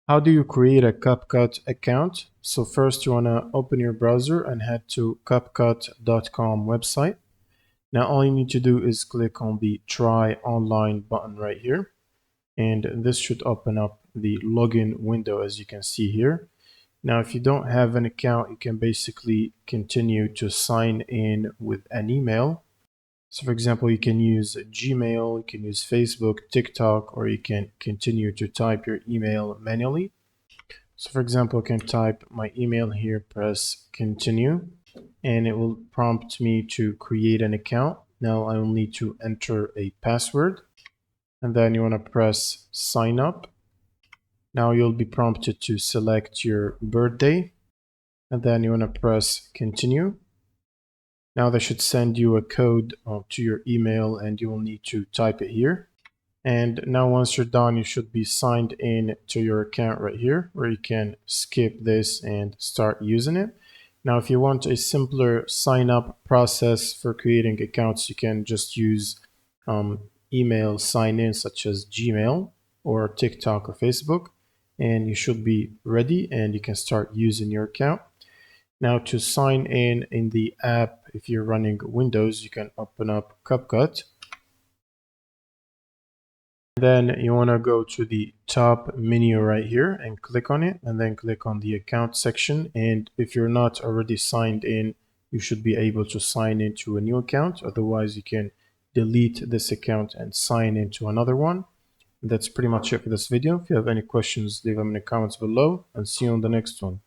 How do you create a CapCut account? So first you want to open your browser and head to CapCut.com website. Now all you need to do is click on the Try Online button right here. And this should open up the login window as you can see here. Now if you don't have an account, you can basically continue to sign in with an email. So for example, you can use Gmail, you can use Facebook, TikTok, or you can continue to type your email manually. So for example, I can type my email here, press continue, and it will prompt me to create an account. Now I will need to enter a password, and then you want to press sign up. Now you'll be prompted to select your birthday, and then you want to press continue. Now they should send you a code to your email, and you will need to type it here. And now once you're done, you should be signed in to your account right here, where you can skip this and start using it. Now, if you want a simpler sign up process for creating accounts, you can just use email sign in such as Gmail or TikTok or Facebook, and you should be ready and you can start using your account. Now to sign in the app, if you're running Windows, you can open up CapCut. Then you want to go to the top menu right here and click on it, and then click on the account section. And if you're not already signed in, you should be able to sign into a new account. Otherwise, you can delete this account and sign into another one. That's pretty much it for this video. If you have any questions, leave them in the comments below, and see you on the next one.